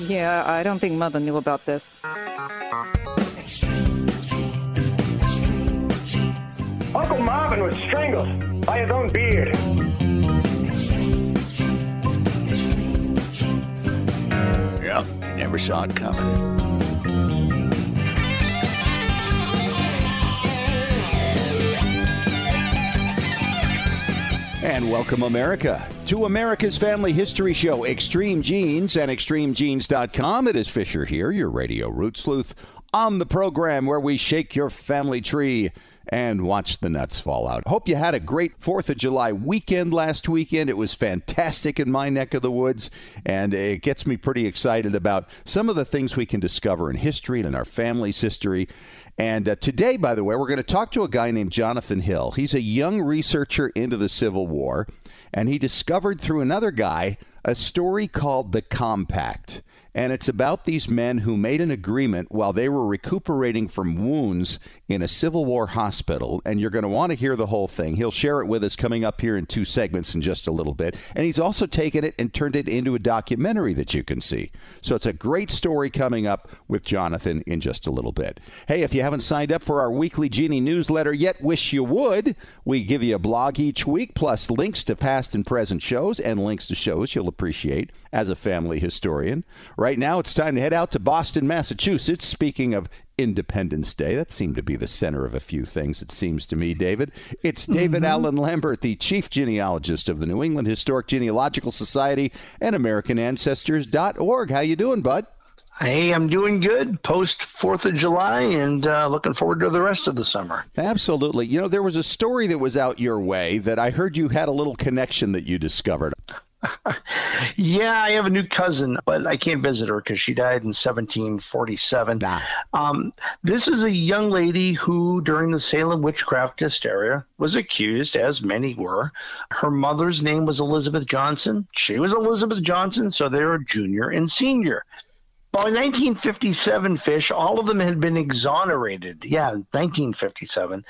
Yeah, I don't think Mother knew about this. Uncle Marvin was strangled by his own beard. Yep, you never saw it coming. And welcome, America, to America's Family History Show, Extreme Genes and ExtremeGenes.com. It is Fisher here, your radio root sleuth, on the program where we shake your family tree and watch the nuts fall out. Hope you had a great 4th of July weekend last weekend. It was fantastic in my neck of the woods, and it gets me pretty excited about some of the things we can discover in history and in our family's history. And today, by the way, we're going to talk to a guy named Jonathan Hill. He's a young researcher into the Civil War, and he discovered through another guy a story called The Compact. And it's about these men who made an agreement while they were recuperating from wounds in a Civil War hospital. And you're going to want to hear the whole thing. He'll share it with us coming up here in 2 segments in just a little bit. And he's also taken it and turned it into a documentary that you can see. So it's a great story coming up with Jonathan in just a little bit. Hey, if you haven't signed up for our weekly Genie newsletter yet, wish you would. We give you a blog each week, plus links to past and present shows and links to shows you'll appreciate as a family historian. Right now, it's time to head out to Boston, Massachusetts. Speaking of Independence Day, that seemed to be the center of a few things, it seems to me, David. It's David Allen Lambert, the chief genealogist of the New England Historic Genealogical Society and AmericanAncestors.org. How you doing, bud? Hey, I'm doing good post 4th of July and looking forward to the rest of the summer. Absolutely. You know, there was a story that was out your way that I heard you had a little connection that you discovered. Yeah, I have a new cousin, but I can't visit her because she died in 1747. This is a young lady who, during the Salem witchcraft hysteria, was accused, as many were. Her mother's name was Elizabeth Johnson. She was Elizabeth Johnson, so they were junior and senior. By 1957, Fish, all of them had been exonerated. Yeah, 1957,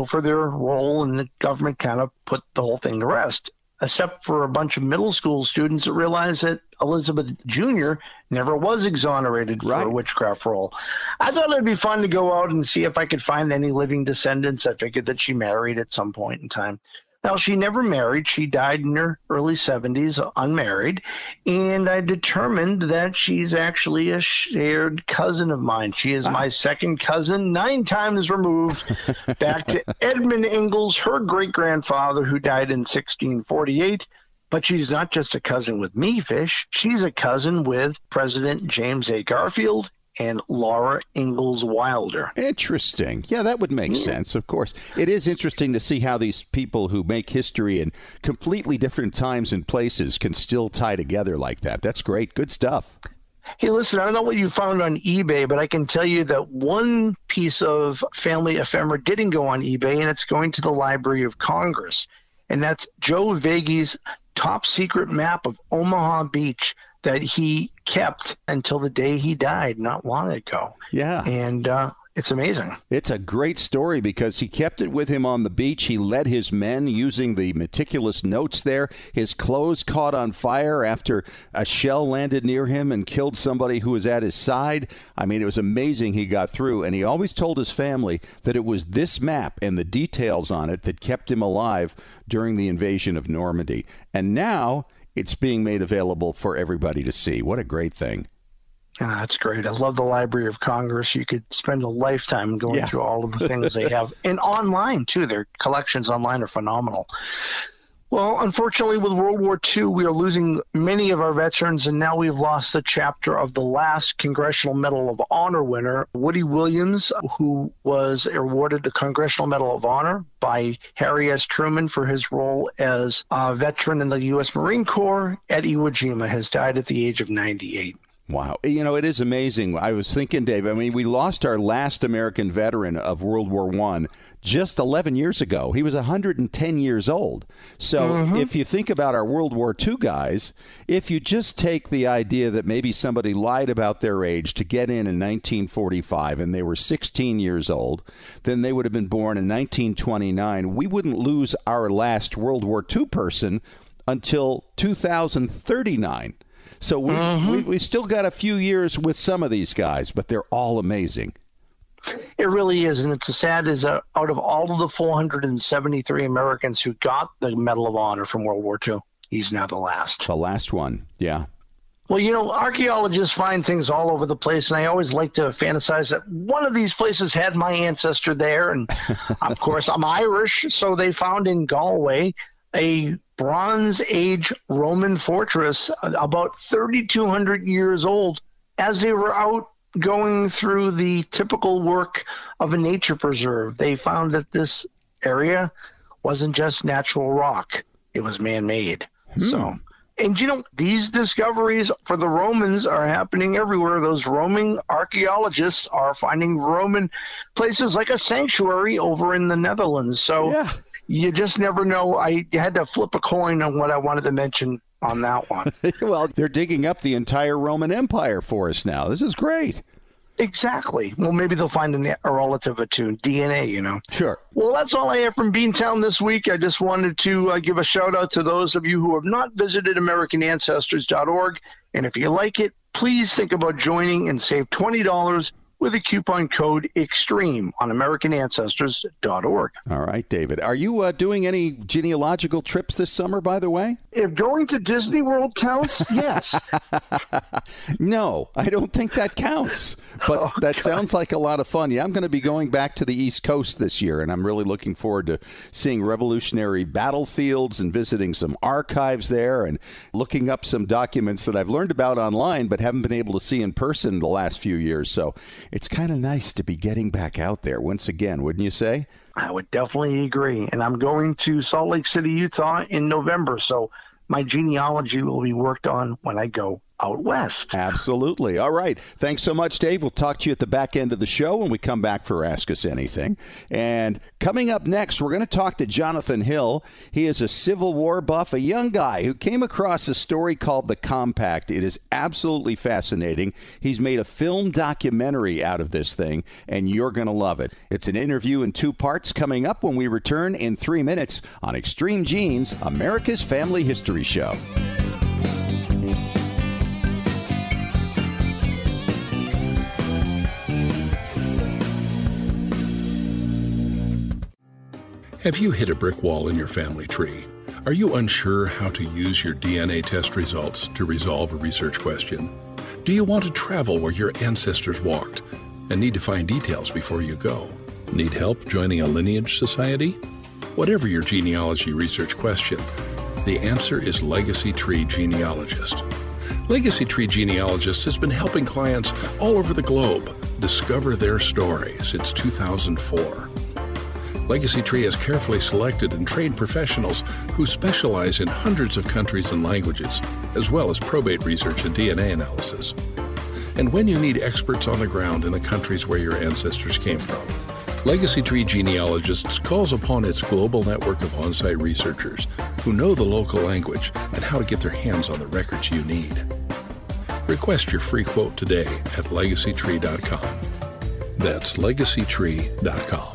for their role, and the government kind of put the whole thing to rest, except for a bunch of middle school students that realized that Elizabeth Jr. never was exonerated for a witchcraft role. I thought it'd be fun to go out and see if I could find any living descendants. I figured that she married at some point in time. Now, she never married. She died in her early 70s, unmarried, and I determined that she's actually a shared cousin of mine. She is my second cousin, 9 times removed, back to Edmund Ingalls, her great-grandfather, who died in 1648. But she's not just a cousin with me, Fish. She's a cousin with President James A. Garfield and Laura Ingalls Wilder. Interesting. Yeah, that would make sense, of course. It is interesting to see how these people who make history in completely different times and places can still tie together like that. That's great. Good stuff. Hey, listen, I don't know what you found on eBay, but I can tell you that one piece of family ephemera didn't go on eBay, and it's going to the Library of Congress. And that's Joe Vegy's top secret map of Omaha Beach that he kept until the day he died not long ago. Yeah. And it's amazing. It's a great story because he kept it with him on the beach. He led his men using the meticulous notes there. His clothes caught on fire after a shell landed near him and killed somebody who was at his side. I mean, it was amazing he got through. And he always told his family that it was this map and the details on it that kept him alive during the invasion of Normandy. And now it's being made available for everybody to see. What a great thing. That's great. I love the Library of Congress. You could spend a lifetime going through all of the things they have. And online, too. Their collections online are phenomenal. Well, unfortunately, with World War II, we are losing many of our veterans, and now we've lost the chapter of the last Congressional Medal of Honor winner, Woody Williams, who was awarded the Congressional Medal of Honor by Harry S. Truman for his role as a veteran in the U.S. Marine Corps at Iwo Jima, has died at the age of 98. Wow. You know, it is amazing. I was thinking, Dave, I mean, we lost our last American veteran of World War I just 11 years ago. He was 110 years old. So if you think about our World War II guys, if you just take the idea that maybe somebody lied about their age to get in 1945 and they were 16 years old, then they would have been born in 1929. We wouldn't lose our last World War II person until 2039. So we still got a few years with some of these guys, but they're all amazing. It really is, and it's sad is out of all of the 473 Americans who got the Medal of Honor from World War II, he's now the last. The last one, yeah. Well, you know, archaeologists find things all over the place, and I always like to fantasize that one of these places had my ancestor there. And, of course, I'm Irish, so they found in Galway a Bronze Age Roman fortress about 3,200 years old. As they were out going through the typical work of a nature preserve, they found that this area wasn't just natural rock. It was man-made. So... And, you know, these discoveries for the Romans are happening everywhere. Those Roman archaeologists are finding Roman places like a sanctuary over in the Netherlands. So you just never know. I had to flip a coin on what I wanted to mention on that one. Well, they're digging up the entire Roman Empire for us now. This is great. Exactly. Well, maybe they'll find a relative to DNA, you know. Sure. Well, that's all I have from Beantown this week. I just wanted to give a shout out to those of you who have not visited AmericanAncestors.org. And if you like it, please think about joining and save $20 with a coupon code EXTREME on AmericanAncestors.org. All right, David. Are you doing any genealogical trips this summer, by the way? If going to Disney World counts, yes. No, I don't think that counts. But that sounds like a lot of fun. Yeah, I'm going to be going back to the East Coast this year, and I'm really looking forward to seeing Revolutionary battlefields and visiting some archives there and looking up some documents that I've learned about online but haven't been able to see in person the last few years. So it's kind of nice to be getting back out there once again, wouldn't you say? I would definitely agree. And I'm going to Salt Lake City, Utah in November, so my genealogy will be worked on when I go out west. Absolutely. All right. Thanks so much, Dave. We'll talk to you at the back end of the show when we come back for Ask Us Anything. And coming up next, we're going to talk to Jonathan Hill. He is a Civil War buff, a young guy who came across a story called The Compact. It is absolutely fascinating. He's made a film documentary out of this thing, and you're going to love it. It's an interview in 2 parts coming up when we return in 3 minutes on Extreme Genes, America's Family History Show. Have you hit a brick wall in your family tree? Are you unsure how to use your DNA test results to resolve a research question? Do you want to travel where your ancestors walked and need to find details before you go? Need help joining a lineage society? Whatever your genealogy research question, the answer is Legacy Tree Genealogist. Legacy Tree Genealogist has been helping clients all over the globe discover their story since 2004. Legacy Tree has carefully selected and trained professionals who specialize in hundreds of countries and languages, as well as probate research and DNA analysis. And when you need experts on the ground in the countries where your ancestors came from, Legacy Tree Genealogists calls upon its global network of on-site researchers who know the local language and how to get their hands on the records you need. Request your free quote today at legacytree.com. That's legacytree.com.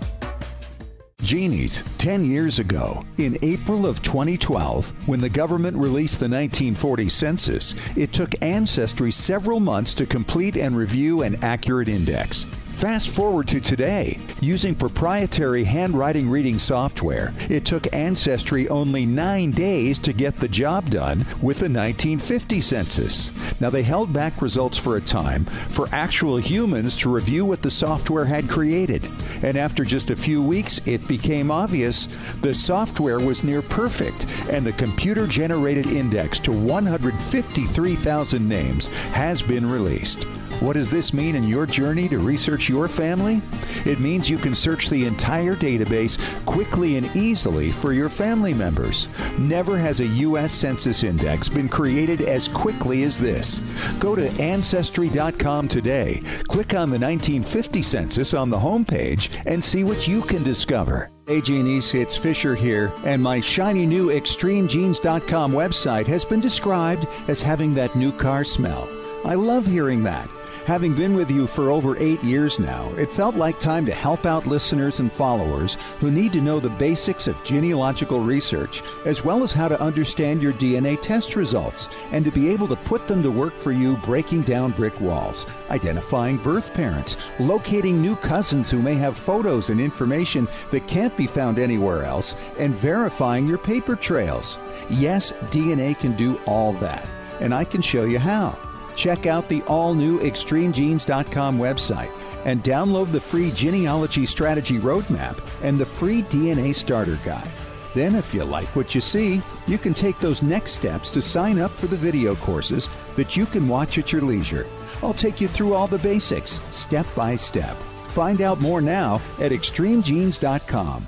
Genies, 10 years ago, in April of 2012, when the government released the 1940 census, it took Ancestry several months to complete and review an accurate index. Fast forward to today, using proprietary handwriting reading software, it took Ancestry only 9 days to get the job done with the 1950 census. Now, they held back results for a time for actual humans to review what the software had created. And after just a few weeks, it became obvious the software was near perfect, and the computer-generated index to 153,000 names has been released. What does this mean in your journey to research your family? It means you can search the entire database quickly and easily for your family members. Never has a U.S. Census Index been created as quickly as this. Go to Ancestry.com today, click on the 1950 census on the homepage, and see what you can discover. Hey Genies, it's Fisher here, and my shiny new ExtremeGenes.com website has been described as having that new car smell. I love hearing that. Having been with you for over 8 years now, it felt like time to help out listeners and followers who need to know the basics of genealogical research, as well as how to understand your DNA test results, and to be able to put them to work for you, breaking down brick walls, identifying birth parents, locating new cousins who may have photos and information that can't be found anywhere else, and verifying your paper trails. Yes, DNA can do all that, and I can show you how. Check out the all-new ExtremeGenes.com website and download the free Genealogy Strategy Roadmap and the free DNA Starter Guide. Then, if you like what you see, you can take those next steps to sign up for the video courses that you can watch at your leisure. I'll take you through all the basics, step by step. Find out more now at ExtremeGenes.com.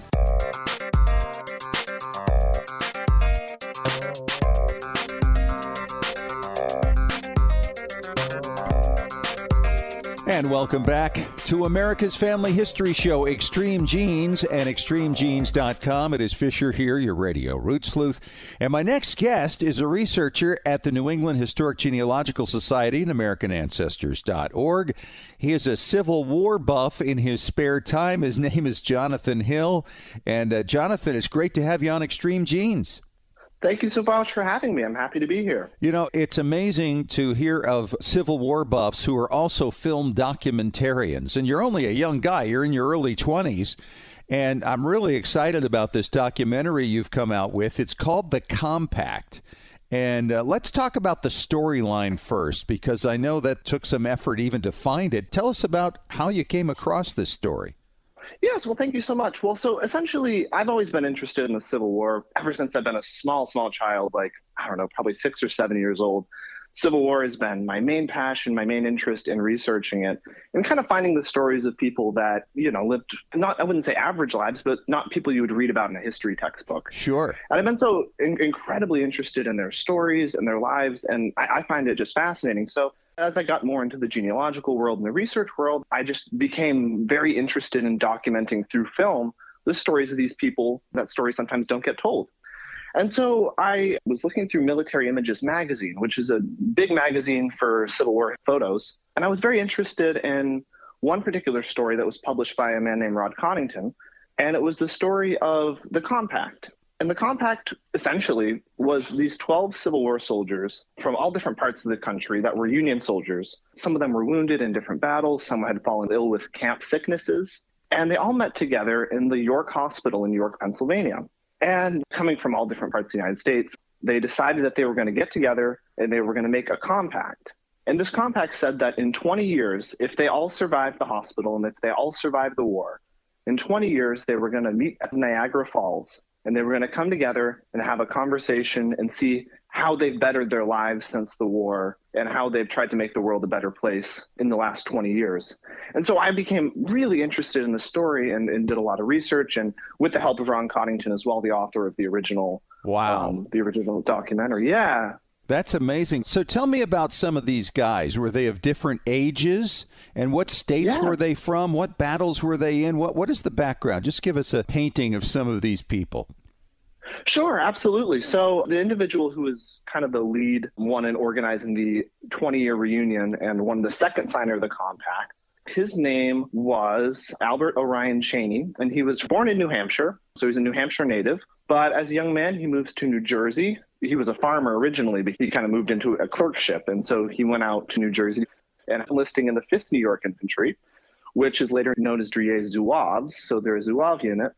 And welcome back to America's Family History Show, Extreme Genes and ExtremeGenes.com. It is Fisher here, your radio root sleuth. And my next guest is a researcher at the New England Historic Genealogical Society and AmericanAncestors.org. He is a Civil War buff in his spare time. His name is Jonathan Hill. And Jonathan, it's great to have you on Extreme Genes. Thank you so much for having me. I'm happy to be here. You know, it's amazing to hear of Civil War buffs who are also film documentarians. And you're only a young guy. You're in your early 20s. And I'm really excited about this documentary you've come out with. It's called The Compact. And let's talk about the storyline first, because I know that took some effort even to find it. Tell us about how you came across this story. Yes, well, thank you so much. Well, so essentially, I've always been interested in the Civil War ever since I've been a small child, like, I don't know, probably 6 or 7 years old. Civil War has been my main passion, my main interest in researching it, and kind of finding the stories of people that, you know, lived not, I wouldn't say average lives, but not people you would read about in a history textbook. Sure. And I've been so incredibly interested in their stories and their lives, and I find it just fascinating. So as I got more into the genealogical world and the research world, I just became very interested in documenting through film the stories of these people that stories sometimes don't get told. And so I was looking through Military Images magazine, which is a big magazine for Civil War photos. And I was very interested in one particular story that was published by a man named Rod Connington. And it was the story of the Compact. And the Compact essentially was these 12 Civil War soldiers from all different parts of the country that were Union soldiers. Some of them were wounded in different battles. Some had fallen ill with camp sicknesses. And they all met together in the York Hospital in York, Pennsylvania. And coming from all different parts of the United States, they decided that they were going to get together and they were going to make a compact. And this compact said that in 20 years, if they all survived the hospital and if they all survived the war, in 20 years, they were going to meet at Niagara Falls. And they were going to come together and have a conversation and see how they've bettered their lives since the war and how they've tried to make the world a better place in the last 20 years. And so I became really interested in the story and did a lot of research, and with the help of Ron Connington as well, the author of the original, the original documentary. Yeah. That's amazing. So tell me about some of these guys. Were they of different ages? And what states were they from? What battles were they in? What is the background? Just give us a painting of some of these people. Sure, absolutely. So the individual who was kind of the lead one in organizing the 20-year reunion and one of the second signer of the compact, his name was Albert Orion Chaney, and he was born in New Hampshire. So he's a New Hampshire native. But as a young man, he moves to New Jersey. He was a farmer originally, but he kind of moved into a clerkship. And so he went out to New Jersey and enlisting in the 5th New York Infantry, which is later known as Drie's Zouaves. So they're a Zouave unit.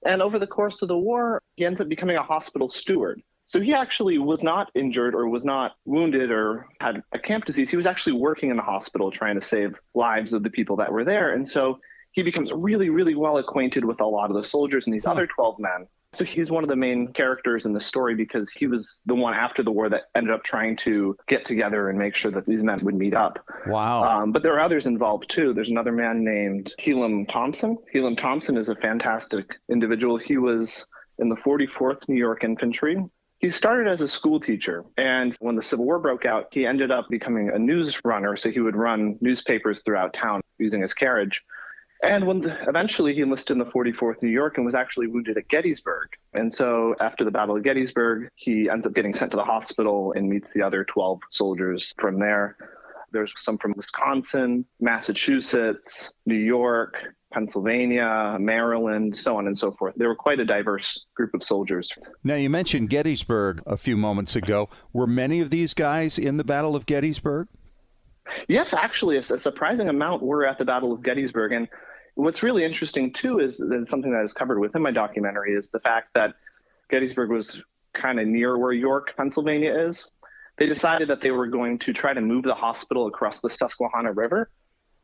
And over the course of the war, he ends up becoming a hospital steward. So he actually was not injured or was not wounded or had a camp disease. He was actually working in the hospital trying to save lives of the people that were there. And so he becomes really, really well acquainted with a lot of the soldiers and these other 12 men. So he's one of the main characters in the story because he was the one after the war that ended up trying to get together and make sure that these men would meet up. Wow. But there are others involved too. There's another man named Helam Thompson. Helam Thompson is a fantastic individual. He was in the 44th New York Infantry. He started as a school teacher, and when the Civil War broke out, he ended up becoming a news runner. So he would run newspapers throughout town using his carriage. And eventually he enlisted in the 44th New York and was actually wounded at Gettysburg. And so after the Battle of Gettysburg, he ends up getting sent to the hospital and meets the other 12 soldiers from there. There's some from Wisconsin, Massachusetts, New York, Pennsylvania, Maryland, so on and so forth. They were quite a diverse group of soldiers. Now, you mentioned Gettysburg a few moments ago. Were many of these guys in the Battle of Gettysburg? Yes, actually, a surprising amount were at the Battle of Gettysburg. And what's really interesting, too, is something that is covered within my documentary is the fact that Gettysburg was kind of near where York, Pennsylvania is. They decided that they were going to try to move the hospital across the Susquehanna River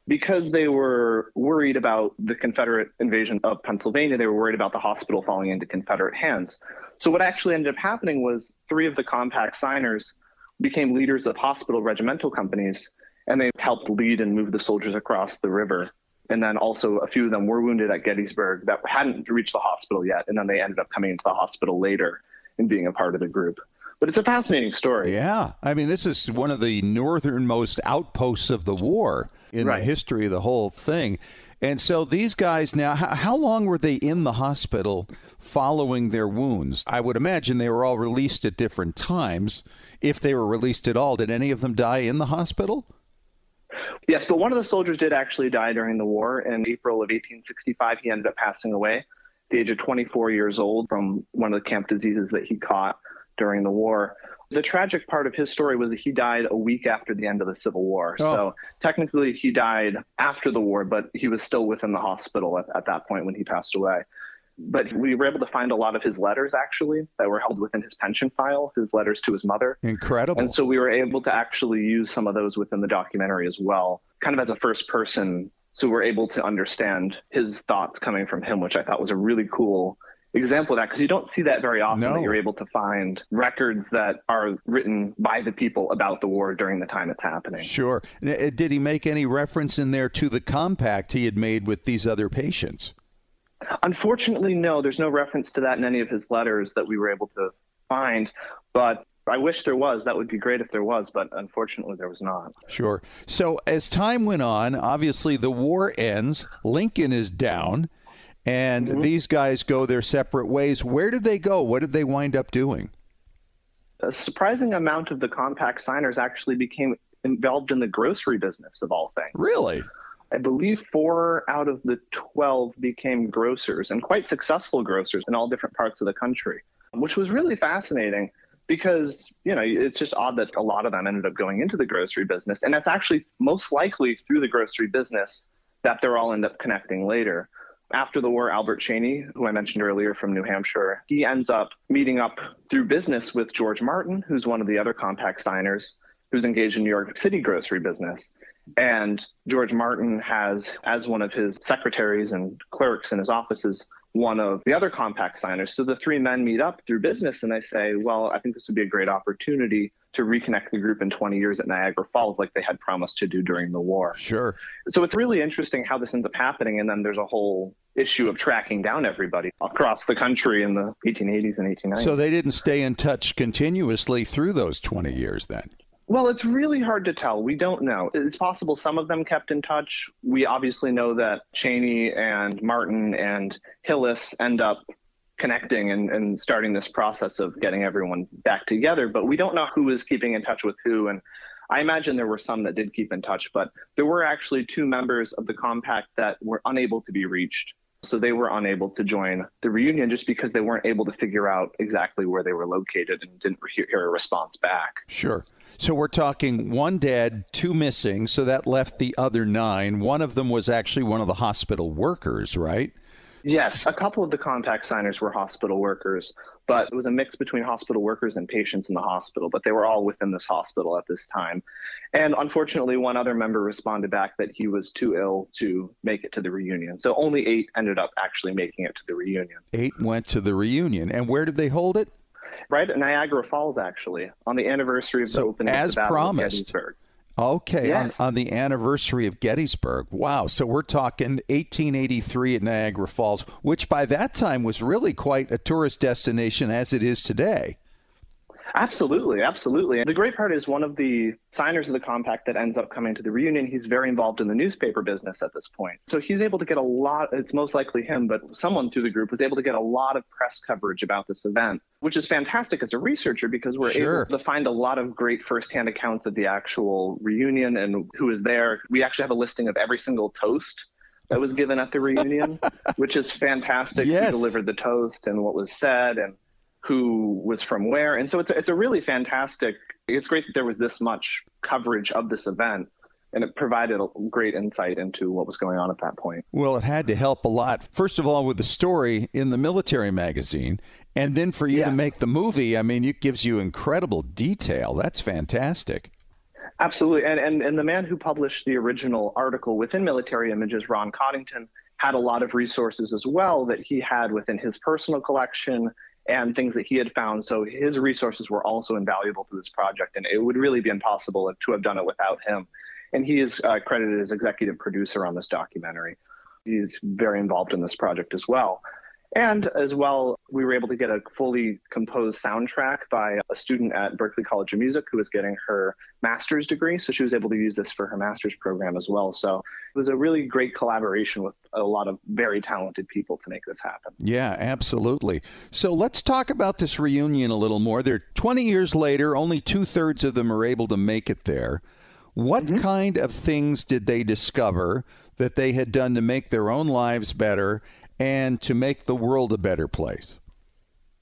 because they were worried about the Confederate invasion of Pennsylvania. They were worried about the hospital falling into Confederate hands. So what actually ended up happening was 3 of the compact signers became leaders of hospital regimental companies, and they helped lead and move the soldiers across the river. And then also a few of them were wounded at Gettysburg that hadn't reached the hospital yet, and then they ended up coming into the hospital later and being a part of the group. But it's a fascinating story. Yeah. I mean, this is one of the northernmost outposts of the war in the history of the whole thing. And so these guys now, how long were they in the hospital following their wounds? I would imagine they were all released at different times. If they were released at all, did any of them die in the hospital? Yes, but one of the soldiers did actually die during the war. In April of 1865, he ended up passing away at the age of 24 years old from one of the camp diseases that he caught during the war. The tragic part of his story was that he died a week after the end of the Civil War. Oh. So technically he died after the war, but he was still within the hospital at that point when he passed away. But we were able to find a lot of his letters, actually, that were held within his pension file, his letters to his mother. Incredible. And so we were able to actually use some of those within the documentary as well, kind of as a first person. So we're able to understand his thoughts coming from him, which I thought was a really cool example of that, because you don't see that very often, that you're able to find records that are written by the people about the war during the time it's happening. Sure. Did he make any reference in there to the compact he had made with these other patients? Unfortunately, no. There's no reference to that in any of his letters that we were able to find, but I wish there was. That would be great if there was, but unfortunately there was not. Sure. So as time went on, obviously the war ends, Lincoln is down, and these guys go their separate ways. Where did they go? What did they wind up doing? A surprising amount of the compact signers actually became involved in the grocery business, of all things. Really? I believe 4 out of the 12 became grocers, and quite successful grocers in all different parts of the country, which was really fascinating because, you know, it's just odd that a lot of them ended up going into the grocery business. And that's actually most likely through the grocery business that they'll all end up connecting later. After the war, Albert Chaney, who I mentioned earlier from New Hampshire, he ends up meeting up through business with George Martin, who's one of the other compact signers, who's engaged in New York City grocery business. And George Martin has, as one of his secretaries and clerks in his offices, one of the other compact signers. So the 3 men meet up through business and they say, well, I think this would be a great opportunity to reconnect the group in 20 years at Niagara Falls like they had promised to do during the war. Sure. So it's really interesting how this ends up happening. And then there's a whole issue of tracking down everybody across the country in the 1880s and 1890s. So they didn't stay in touch continuously through those 20 years then? Well, it's really hard to tell. We don't know. It's possible some of them kept in touch. We obviously know that Chaney and Martin and Hillis end up connecting and starting this process of getting everyone back together, but we don't know who is keeping in touch with who. And I imagine there were some that did keep in touch, but there were actually 2 members of the compact that were unable to be reached. So they were unable to join the reunion just because they weren't able to figure out exactly where they were located and didn't hear a response back. Sure. So we're talking 1 dead, 2 missing, so that left the other 9. One of them was actually one of the hospital workers, right? Yes, a couple of the compact signers were hospital workers, but it was a mix between hospital workers and patients in the hospital, but they were all within this hospital at this time. And unfortunately, one other member responded back that he was too ill to make it to the reunion. So only 8 ended up actually making it to the reunion. 8 went to the reunion. And where did they hold it? Right at Niagara Falls, actually, on the anniversary of the opening of the Battle of Gettysburg. Okay, yes. on the anniversary of Gettysburg. Wow, so we're talking 1883 at Niagara Falls, which by that time was really quite a tourist destination as it is today. Absolutely, absolutely. The great part is one of the signers of the compact that ends up coming to the reunion, he's very involved in the newspaper business at this point. So he's able to get a lot, it's most likely him, but someone through the group was able to get a lot of press coverage about this event, which is fantastic as a researcher because we're able to find a lot of great firsthand accounts of the actual reunion and who was there. We actually have a listing of every single toast that was given at the reunion, which is fantastic. Who delivered the toast and what was said and who was from where. And so it's a really fantastic, it's great that there was this much coverage of this event, and it provided a great insight into what was going on at that point. Well, it had to help a lot. First of all, with the story in the military magazine, and then for you to make the movie, I mean, it gives you incredible detail. That's fantastic. Absolutely. And the man who published the original article within Military Images, Ron Coddington, had a lot of resources as well that he had within his personal collection and things that he had found. So his resources were also invaluable to this project, and it would really be impossible to have done it without him. And he is credited as executive producer on this documentary. He's very involved in this project as well. And as well, we were able to get a fully composed soundtrack by a student at Berklee College of Music who was getting her master's degree. So she was able to use this for her master's program as well. So it was a really great collaboration with a lot of very talented people to make this happen. Yeah, absolutely. So let's talk about this reunion a little more. They're 20 years later, only 2/3 of them are able to make it there. What kind of things did they discover that they had done to make their own lives better and to make the world a better place?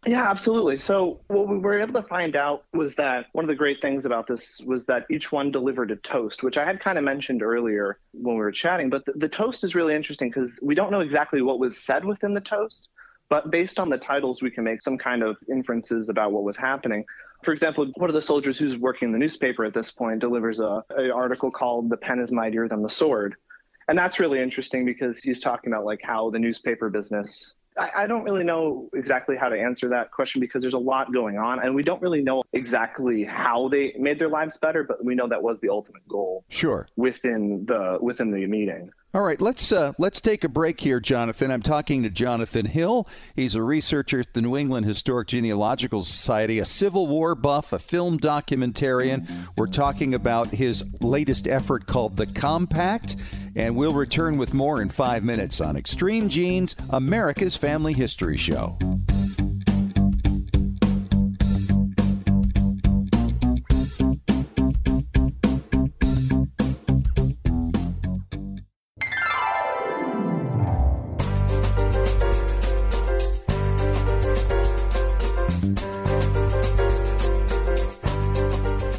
Yeah, absolutely. So what we were able to find out was that one of the great things about this was that each one delivered a toast, which I had kind of mentioned earlier when we were chatting. But the toast is really interesting because we don't know exactly what was said within the toast, but based on the titles, we can make some kind of inferences about what was happening. For example, one of the soldiers who's working in the newspaper at this point delivers an article called "The Pen is Mightier Than the Sword." And that's really interesting because he's talking about like how the newspaper business, I don't really know exactly how to answer that question because there's a lot going on and we don't really know exactly how they made their lives better, but we know that was the ultimate goal. Sure. Within the meeting. All right, let's take a break here, Jonathan. I'm talking to Jonathan Hill. He's a researcher at the New England Historic Genealogical Society, a Civil War buff, a film documentarian. We're talking about his latest effort called The Compact, and we'll return with more in 5 minutes on Extreme Genes, America's Family History Show.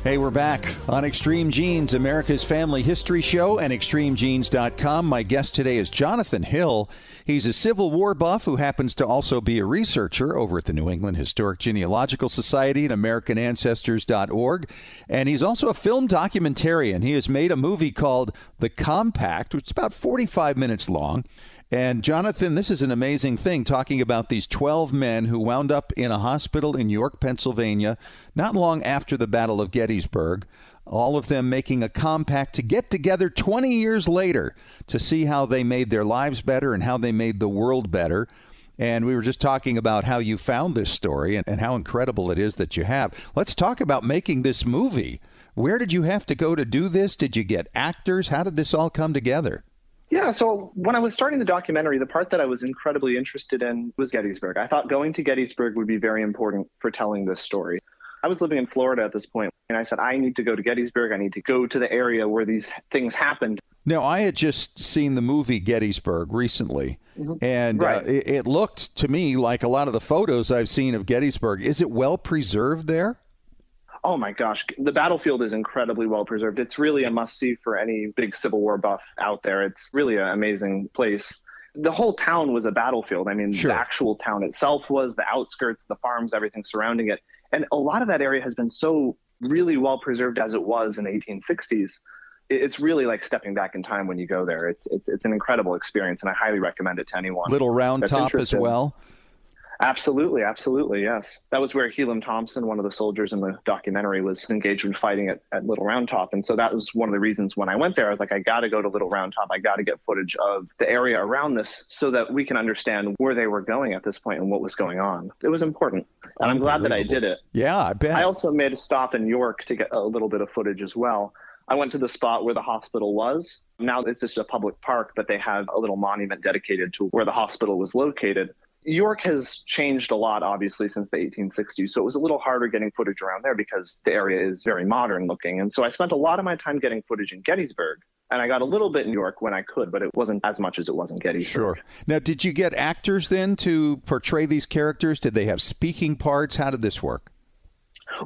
Hey, we're back on Extreme Genes, America's Family History Show, and ExtremeGenes.com. My guest today is Jonathan Hill. He's a Civil War buff who happens to also be a researcher over at the New England Historic Genealogical Society and AmericanAncestors.org. And he's also a film documentarian. He has made a movie called The Compact, which is about 45 minutes long. And Jonathan, this is an amazing thing, talking about these 12 men who wound up in a hospital in York, Pennsylvania, not long after the Battle of Gettysburg, all of them making a compact to get together 20 years later to see how they made their lives better and how they made the world better. And we were just talking about how you found this story and how incredible it is that you have. Let's talk about making this movie. Where did you have to go to do this? Did you get actors? How did this all come together? Yeah, so when I was starting the documentary, the part that I was incredibly interested in was Gettysburg. I thought going to Gettysburg would be very important for telling this story. I was living in Florida at this point, and I said, I need to go to Gettysburg. I need to go to the area where these things happened. Now, I had just seen the movie Gettysburg recently, and it looked to me like a lot of the photos I've seen of Gettysburg. Is it well preserved there? Oh my gosh, the battlefield is incredibly well preserved. It's really a must-see for any big Civil War buff out there. It's really an amazing place. The whole town was a battlefield. I mean, The actual town itself was, the outskirts, the farms, everything surrounding it. And a lot of that area has been so really well preserved as it was in the 1860s. It's really like stepping back in time when you go there. It's an incredible experience, and I highly recommend it to anyone. Little Round Top as well? Absolutely, absolutely, yes. That was where Helam Thompson, one of the soldiers in the documentary, was engaged in fighting at Little Round Top. And so that was one of the reasons when I went there, I was like, I got to go to Little Round Top. I got to get footage of the area around this so that we can understand where they were going at this point and what was going on. It was important. And I'm glad that I did it. Yeah, I bet. I also made a stop in York to get a little bit of footage as well. I went to the spot where the hospital was. Now it's just a public park, but they have a little monument dedicated to where the hospital was located. York has changed a lot, obviously, since the 1860s, so it was a little harder getting footage around there because the area is very modern looking. And so I spent a lot of my time getting footage in Gettysburg, and I got a little bit in York when I could, but it wasn't as much as it was in Gettysburg. Sure. Now, did you get actors then to portray these characters? Did they have speaking parts? How did this work?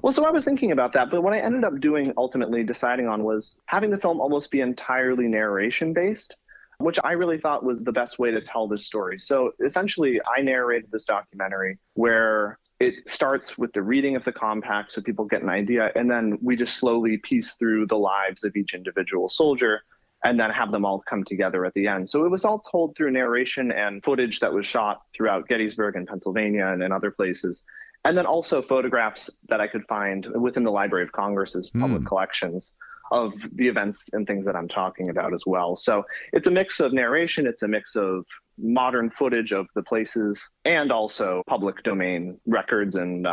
Well, so I was thinking about that, but what I ended up doing, ultimately deciding on, was having the film almost be entirely narration-based, which I really thought was the best way to tell this story. So essentially, I narrated this documentary where it starts with the reading of the compact so people get an idea, and then we just slowly piece through the lives of each individual soldier and then have them all come together at the end. So it was all told through narration and footage that was shot throughout Gettysburg and Pennsylvania and in other places. And then also photographs that I could find within the Library of Congress's public collections of the events and things that I'm talking about as well. So it's a mix of narration, it's a mix of modern footage of the places, and also public domain records and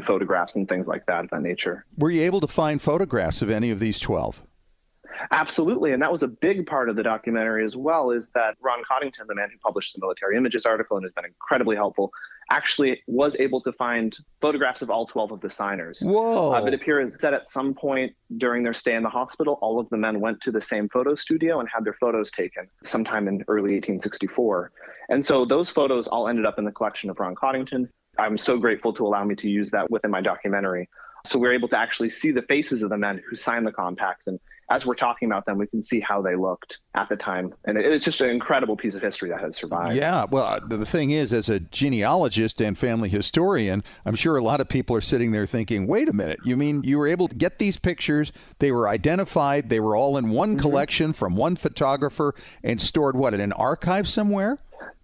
photographs and things like that of that nature. Were you able to find photographs of any of these 12? Absolutely, and that was a big part of the documentary as well, is that Ron Coddington, the man who published the Military Images article and has been incredibly helpful, actually was able to find photographs of all 12 of the signers. Whoa. It appears that at some point during their stay in the hospital, all of the men went to the same photo studio and had their photos taken sometime in early 1864. And so those photos all ended up in the collection of Ron Coddington. I'm so grateful to allow me to use that within my documentary. So we're able to actually see the faces of the men who signed the compacts, and as we're talking about them, we can see how they looked at the time. And it's just an incredible piece of history that has survived. Yeah, well, the thing is, as a genealogist and family historian, I'm sure a lot of people are sitting there thinking, wait a minute, you mean you were able to get these pictures, they were identified, they were all in one collection from one photographer and stored, what, in an archive somewhere?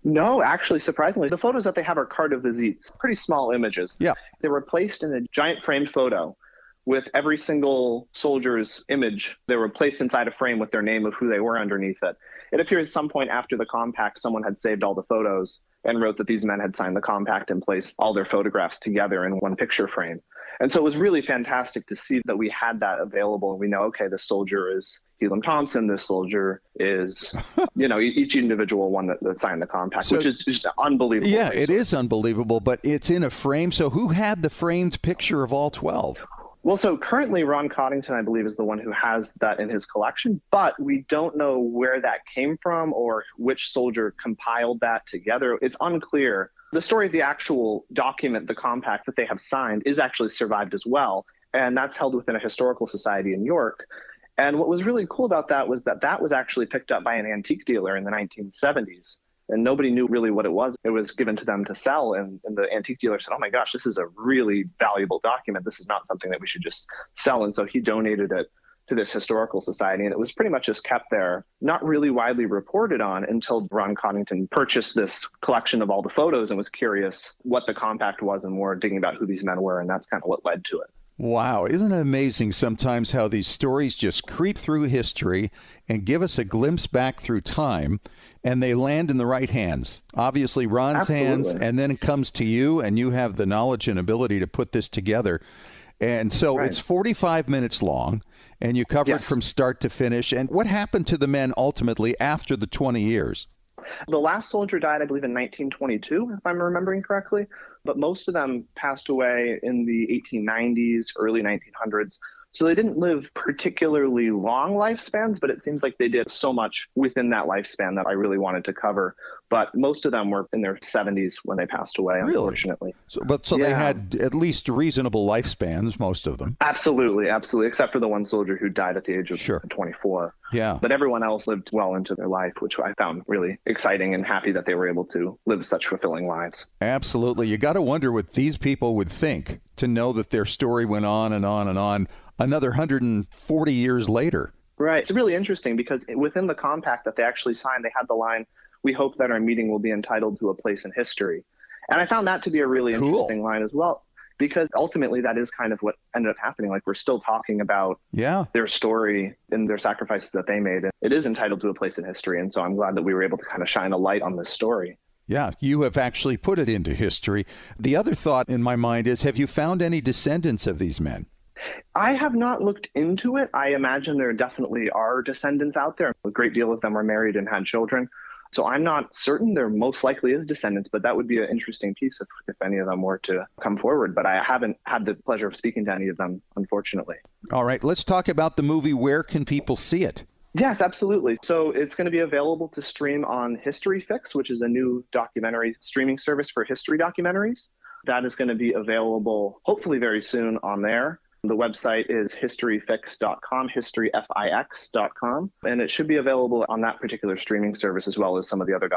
No, actually, surprisingly, the photos that they have are carte de visites, pretty small images. Yeah. They were placed in a giant framed photo with every single soldier's image. They were placed inside a frame with their name of who they were underneath it. It appears at some point after the compact, someone had saved all the photos and wrote that these men had signed the compact and placed all their photographs together in one picture frame. And so it was really fantastic to see that we had that available. And we know, okay, this soldier is Helam Thompson, this soldier is, each individual one that signed the compact, which is just unbelievable. Yeah, it is unbelievable, but it's in a frame. So who had the framed picture of all 12? Well, so currently Ron Coddington, I believe, is the one who has that in his collection, but we don't know where that came from or which soldier compiled that together. It's unclear. The story of the actual document, the compact that they have signed, is actually survived as well, and that's held within a historical society in York. And what was really cool about that was that was actually picked up by an antique dealer in the 1970s. And nobody knew really what it was. It was given to them to sell. And the antique dealer said, oh my gosh, this is a really valuable document. This is not something that we should just sell. And so he donated it to this historical society. And it was pretty much just kept there, not really widely reported on until Ron Coddington purchased this collection of all the photos and was curious what the compact was and more digging about who these men were. And that's kind of what led to it. Wow. Isn't it amazing sometimes how these stories just creep through history and give us a glimpse back through time, and they land in the right hands? Obviously, Ron's hands, and then it comes to you, and you have the knowledge and ability to put this together. And so It's 45 minutes long, and you cover it from start to finish. And what happened to the men ultimately after the 20 years? The last soldier died, I believe, in 1922, if I'm remembering correctly, but most of them passed away in the 1890s, early 1900s. So they didn't live particularly long lifespans, but it seems like they did so much within that lifespan that I really wanted to cover. But most of them were in their 70s when they passed away, unfortunately. So they had at least reasonable lifespans, most of them. Absolutely, absolutely, except for the one soldier who died at the age of 24. Yeah. But everyone else lived well into their life, which I found really exciting and happy that they were able to live such fulfilling lives. Absolutely. You got to wonder what these people would think to know that their story went on and on and on another 140 years later. Right. It's really interesting because within the compact that they actually signed, they had the line, "We hope that our meeting will be entitled to a place in history." And I found that to be a really interesting line as well, because ultimately that is kind of what ended up happening. Like, we're still talking about their story and their sacrifices that they made. And it is entitled to a place in history. And so I'm glad that we were able to kind of shine a light on this story. Yeah, you have actually put it into history. The other thought in my mind is, have you found any descendants of these men? I have not looked into it. I imagine there definitely are descendants out there. A great deal of them are married and had children. So I'm not certain. There most likely is descendants, but that would be an interesting piece if any of them were to come forward. But I haven't had the pleasure of speaking to any of them, unfortunately. All right, let's talk about the movie. Where can people see it? Yes, absolutely. So it's going to be available to stream on History Fix, which is a new documentary streaming service for history documentaries. That is going to be available hopefully very soon on there. The website is historyfix.com, historyfix.com, and it should be available on that particular streaming service as well as some of the other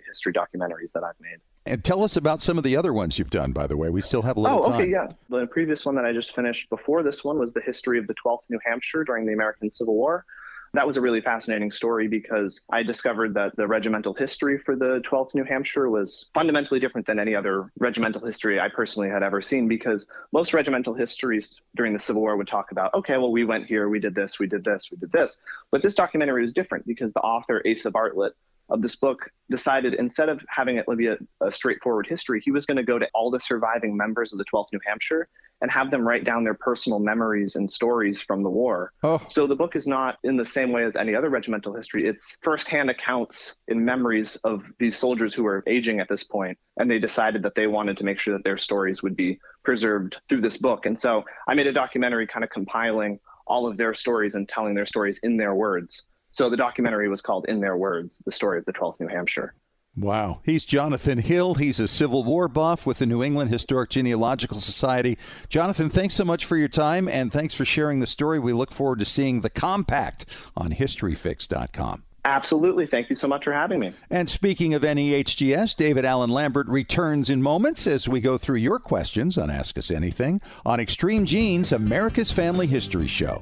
history documentaries that I've made. And tell us about some of the other ones you've done, by the way. We still have a little time. Oh, okay, yeah. The previous one that I just finished before this one was the history of the 12th New Hampshire during the American Civil War. That was a really fascinating story because I discovered that the regimental history for the 12th New Hampshire was fundamentally different than any other regimental history I personally had ever seen, because most regimental histories during the Civil War would talk about, okay, well, we went here, we did this, we did this, we did this. But this documentary was different because the author, Asa Bartlett, of this book decided, instead of having it be a straightforward history, he was going to go to all the surviving members of the 12th New Hampshire and have them write down their personal memories and stories from the war. So the book is not in the same way as any other regimental history. It's firsthand accounts and memories of these soldiers who are aging at this point, and they decided that they wanted to make sure that their stories would be preserved through this book. And so I made a documentary kind of compiling all of their stories and telling their stories in their words. So the documentary was called In Their Words, the story of the 12th New Hampshire. Wow. He's Jonathan Hill. He's a Civil War buff with the New England Historic Genealogical Society. Jonathan, thanks so much for your time, and thanks for sharing the story. We look forward to seeing the compact on historyfix.com. Absolutely. Thank you so much for having me. And speaking of NEHGS, David Allen Lambert returns in moments as we go through your questions on Ask Us Anything on Extreme Genes, America's Family History Show.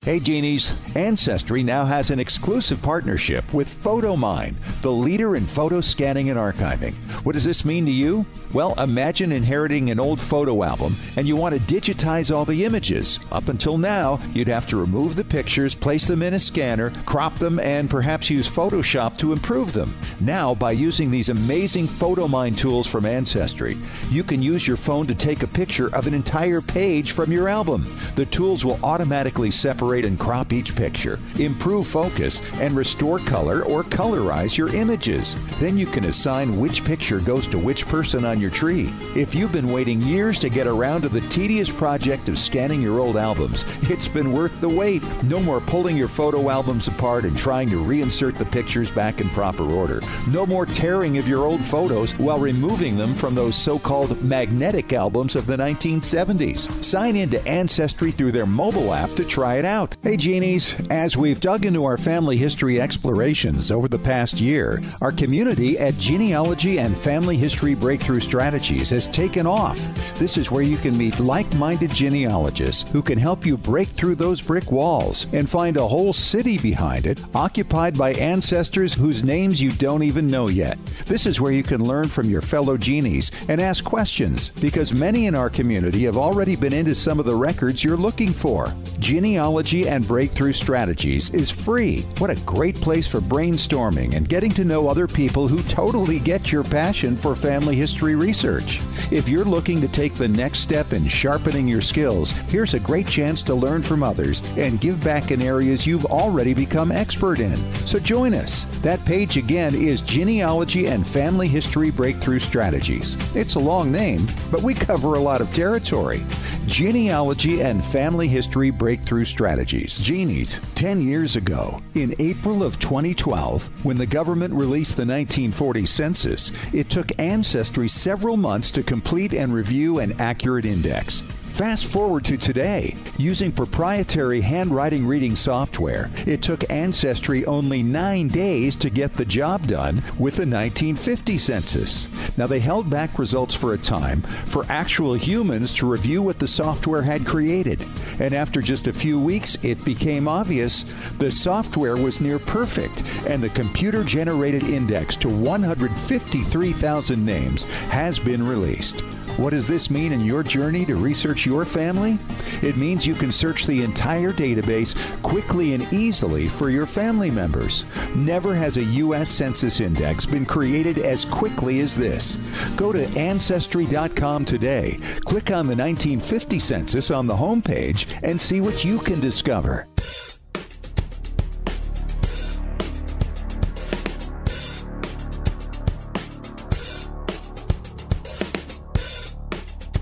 Hey Genies, Ancestry now has an exclusive partnership with PhotoMine, the leader in photo scanning and archiving. What does this mean to you? Well, imagine inheriting an old photo album and you want to digitize all the images. Up until now, you'd have to remove the pictures, place them in a scanner, crop them, and perhaps use Photoshop to improve them. Now, by using these amazing PhotoMine tools from Ancestry, you can use your phone to take a picture of an entire page from your album. The tools will automatically separate and crop each picture, improve focus, and restore color or colorize your images. Then you can assign which picture goes to which person on your tree. If you've been waiting years to get around to the tedious project of scanning your old albums, it's been worth the wait. No more pulling your photo albums apart and trying to reinsert the pictures back in proper order. No more tearing of your old photos while removing them from those so-called magnetic albums of the 1970s. Sign in to Ancestry through their mobile app to try it out. Hey Genies, as we've dug into our family history explorations over the past year, our community at Genealogy and Family History Breakthrough Strategies has taken off. This is where you can meet like-minded genealogists who can help you break through those brick walls and find a whole city behind it, occupied by ancestors whose names you don't even know yet. This is where you can learn from your fellow genies and ask questions, because many in our community have already been into some of the records you're looking for. Genealogy and Breakthrough Strategies is free. What a great place for brainstorming and getting to know other people who totally get your passion for family history research. If you're looking to take the next step in sharpening your skills, here's a great chance to learn from others and give back in areas you've already become expert in. So join us. That page again is Genealogy and Family History Breakthrough Strategies. It's a long name, but we cover a lot of territory. Genealogy and Family History Breakthrough Strategies. Genies, 10 years ago, in April of 2012, when the government released the 1940 census, it took Ancestry several months to complete and review an accurate index. Fast forward to today. Using proprietary handwriting reading software, it took Ancestry only 9 days to get the job done with the 1950 census. Now, they held back results for a time for actual humans to review what the software had created. And after just a few weeks, it became obvious the software was near perfect, and the computer-generated index to 153,000 names has been released. What does this mean in your journey to research your family? It means you can search the entire database quickly and easily for your family members. Never has a U.S. Census Index been created as quickly as this. Go to Ancestry.com today, click on the 1950 census on the homepage, and see what you can discover.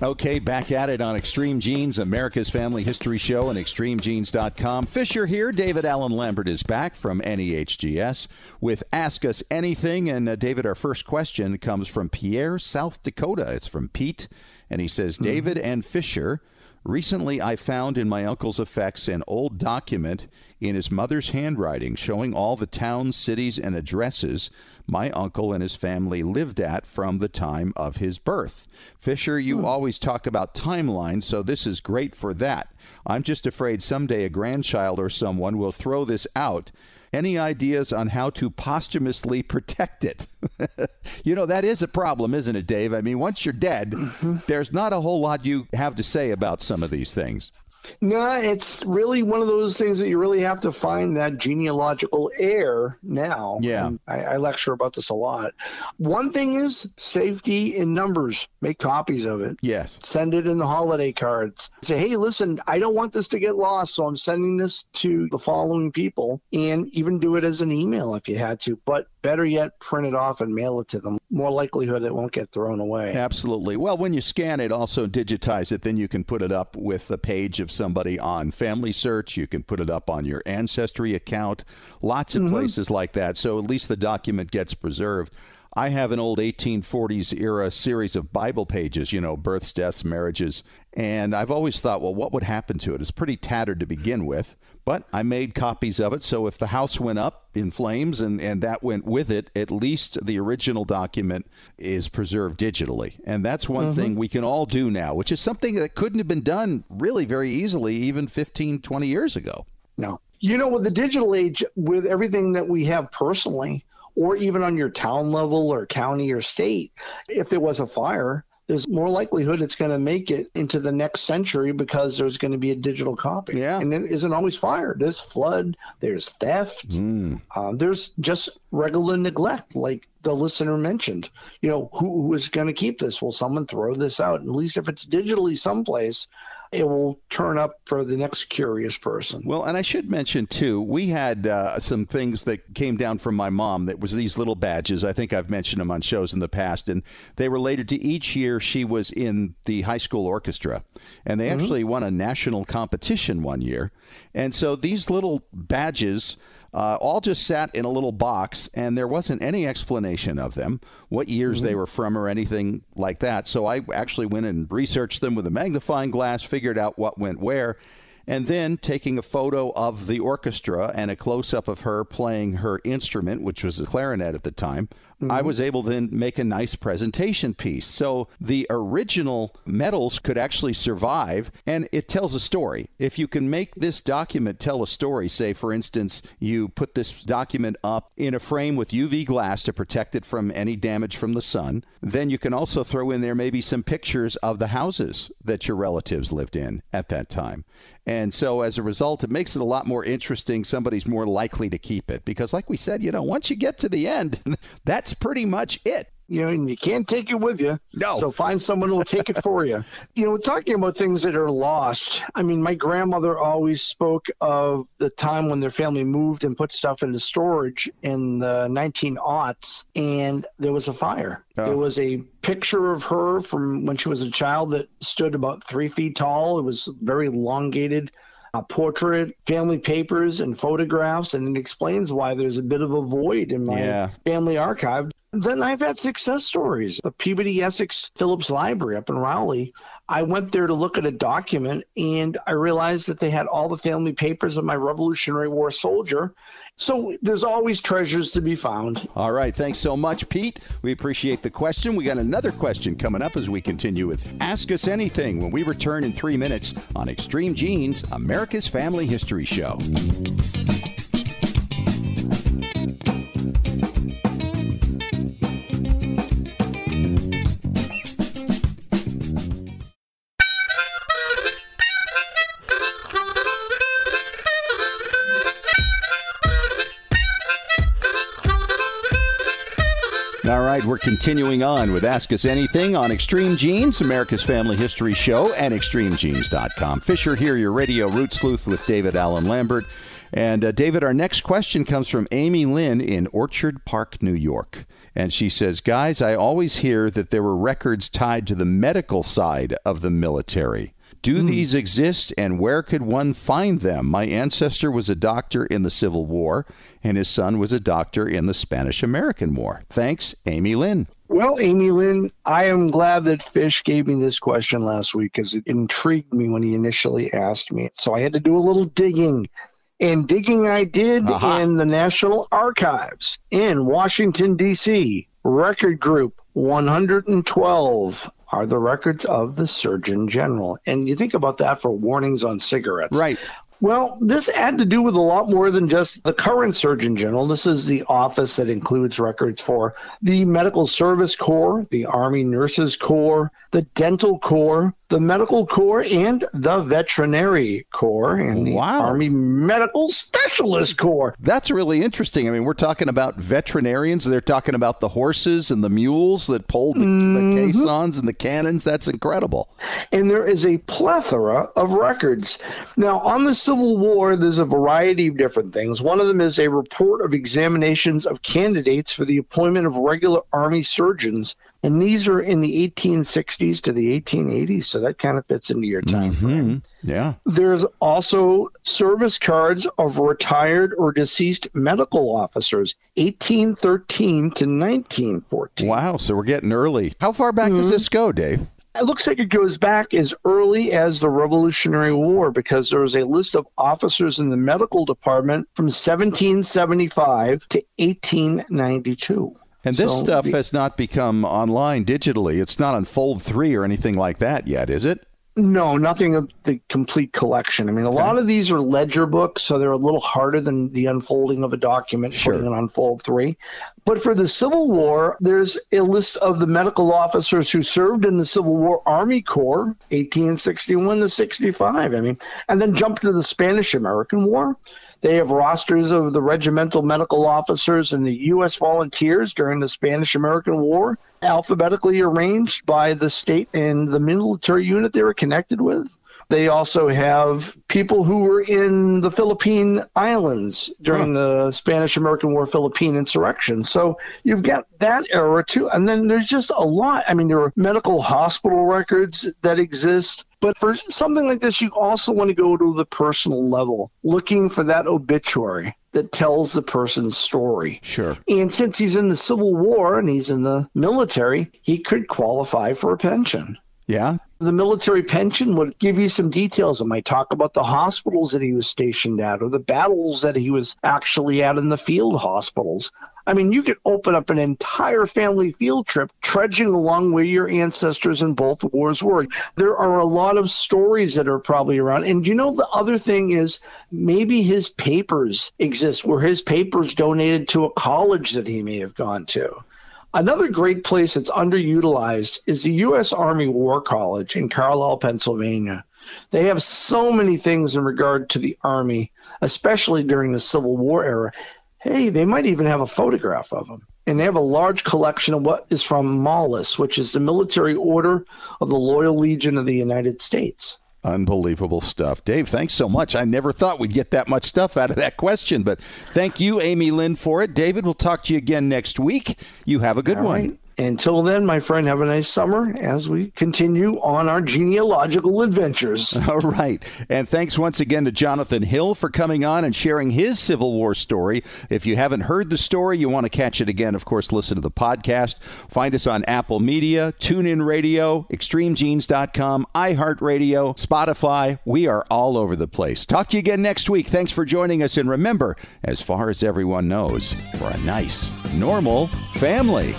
Okay, back at it on Extreme Genes, America's Family History Show, and ExtremeGenes.com. Fisher here. David Allen Lambert is back from NEHGS with Ask Us Anything. And David, our first question comes from Pierre, South Dakota. It's from Pete. And he says, David and Fisher, recently I found in my uncle's effects an old document in his mother's handwriting showing all the towns, cities, and addresses my uncle and his family lived at from the time of his birth. Fisher, you always talk about timelines, so this is great for that. I'm just afraid someday a grandchild or someone will throw this out. Any ideas on how to posthumously protect it? You know, that is a problem, isn't it, Dave? I mean, once you're dead, there's not a whole lot you have to say about some of these things. No, it's really one of those things that you really have to find that genealogical heir now. Yeah. And I lecture about this a lot. One thing is safety in numbers. Make copies of it. Yes. Send it in the holiday cards. Say, hey, listen, I don't want this to get lost, so I'm sending this to the following people, and even do it as an email if you had to. But better yet, print it off and mail it to them. More likelihood it won't get thrown away. Absolutely. Well, when you scan it, also digitize it, then you can put it up with a page of somebody on Family Search. You can put it up on your Ancestry account. Lots of places like that. So at least the document gets preserved. I have an old 1840s era series of Bible pages, you know, births, deaths, marriages. And I've always thought, well, what would happen to it? It's pretty tattered to begin with. But I made copies of it, so if the house went up in flames and that went with it, at least the original document is preserved digitally. And that's one thing we can all do now, which is something that couldn't have been done really very easily even 15, 20 years ago. No. You know, with the digital age, with everything that we have personally, or even on your town level or county or state, if there was a fire, there's more likelihood it's going to make it into the next century because there's going to be a digital copy. Yeah. And it isn't always fire. There's flood, there's theft, there's just regular neglect, like the listener mentioned. You know, who is going to keep this? Will someone throw this out? At least if it's digitally someplace, it will turn up for the next curious person. Well, and I should mention, too, we had some things that came down from my mom that was these little badges. I think I've mentioned them on shows in the past, and they related to each year she was in the high school orchestra. And they actually won a national competition one year. And so these little badges all just sat in a little box, and there wasn't any explanation of them, what years they were from or anything like that. So I actually went and researched them with a magnifying glass, figured out what went where, and then taking a photo of the orchestra and a close-up of her playing her instrument, which was a clarinet at the time, I was able to then make a nice presentation piece. So the original medals could actually survive, and it tells a story. If you can make this document tell a story, say, for instance, you put this document up in a frame with UV glass to protect it from any damage from the sun, then you can also throw in there maybe some pictures of the houses that your relatives lived in at that time. And so as a result, it makes it a lot more interesting. Somebody's more likely to keep it because, like we said, you know, once you get to the end, that's pretty much it. You know, and you can't take it with you. No. So find someone who will take it for you. You know, talking about things that are lost, I mean, my grandmother always spoke of the time when their family moved and put stuff into storage in the 1900s, and there was a fire. Oh. There was a picture of her from when she was a child that stood about 3 feet tall. It was very elongated. A portrait, family papers, and photographs, and it explains why there's a bit of a void in my family archive. Then I've had success stories. The Peabody Essex Phillips Library up in Raleigh I went there to look at a document, and I realized that they had all the family papers of my Revolutionary War soldier. So there's always treasures to be found. All right. Thanks so much, Pete. We appreciate the question. We got another question coming up as we continue with Ask Us Anything when we return in 3 minutes on Extreme Genes, America's Family History Show. All right, we're continuing on with Ask Us Anything on Extreme Genes, America's Family History Show, and ExtremeGenes.com. Fisher here, your radio root sleuth with David Allen Lambert. And David, our next question comes from Amy Lynn in Orchard Park, New York. And she says, guys, I always hear that there were records tied to the medical side of the military. Do these exist, and where could one find them? My ancestor was a doctor in the Civil War, and his son was a doctor in the Spanish-American War. Thanks, Amy Lynn. Well, Amy Lynn, I am glad that Fish gave me this question last week because it intrigued me when he initially asked me. So I had to do a little digging. And digging I did in the National Archives in Washington, D.C. Record Group 112 are the records of the Surgeon General. And you think about that for warnings on cigarettes. Right. Well, this had to do with a lot more than just the current Surgeon General. This is the office that includes records for the Medical Service Corps, the Army Nurses Corps, the Dental Corps, the Medical Corps, and the Veterinary Corps, and the Army Medical Specialist Corps. That's really interesting. I mean, we're talking about veterinarians. They're talking about the horses and the mules that pulled the caissons and the cannons. That's incredible. And there is a plethora of records. Now, on the Civil War, there's a variety of different things. One of them is a report of examinations of candidates for the appointment of regular Army surgeons. And these are in the 1860s to the 1880s, so that kind of fits into your time frame. Yeah. There's also service cards of retired or deceased medical officers, 1813 to 1914. Wow, so we're getting early. How far back does this go, Dave? It looks like it goes back as early as the Revolutionary War because there was a list of officers in the medical department from 1775 to 1892. And this stuff has not become online digitally. It's not on Fold 3 or anything like that yet, is it? No, nothing of the complete collection. I mean, a lot of these are ledger books, so they're a little harder than the unfolding of a document, putting it on Fold 3. But for the Civil War, there's a list of the medical officers who served in the Civil War Army Corps, 1861 to 65. I mean, and then jump to the Spanish-American War. They have rosters of the regimental medical officers and the U.S. volunteers during the Spanish-American War, alphabetically arranged by the state and the military unit they were connected with. They also have people who were in the Philippine Islands during the Spanish-American War Philippine insurrection. So you've got that era too. And then there's just a lot. I mean, there are medical hospital records that exist. But for something like this, you also want to go to the personal level, looking for that obituary that tells the person's story. Sure. And since he's in the Civil War and he's in the military, he could qualify for a pension. Yeah. The military pension would give you some details. It might talk about the hospitals that he was stationed at or the battles that he was actually at in the field hospitals. I mean, you could open up an entire family field trip trudging along where your ancestors in both wars were. There are a lot of stories that are probably around. And you know, the other thing is maybe his papers exist, where his papers donated to a college that he may have gone to. Another great place that's underutilized is the U.S. Army War College in Carlisle, Pennsylvania. They have so many things in regard to the Army, especially during the Civil War era. Hey, they might even have a photograph of them. And they have a large collection of what is from Mollis, which is the military order of the Loyal Legion of the United States. Unbelievable stuff. Dave, thanks so much. I never thought we'd get that much stuff out of that question, but thank you, Amy Lynn, for it. David, we'll talk to you again next week. You have a good one. Right. Until then, my friend, have a nice summer as we continue on our genealogical adventures. All right. And thanks once again to Jonathan Hill for coming on and sharing his Civil War story. If you haven't heard the story, you want to catch it again, of course, listen to the podcast. Find us on Apple Media, TuneIn Radio, ExtremeGenes.com, iHeartRadio, Spotify. We are all over the place. Talk to you again next week. Thanks for joining us. And remember, as far as everyone knows, we're a nice, normal family.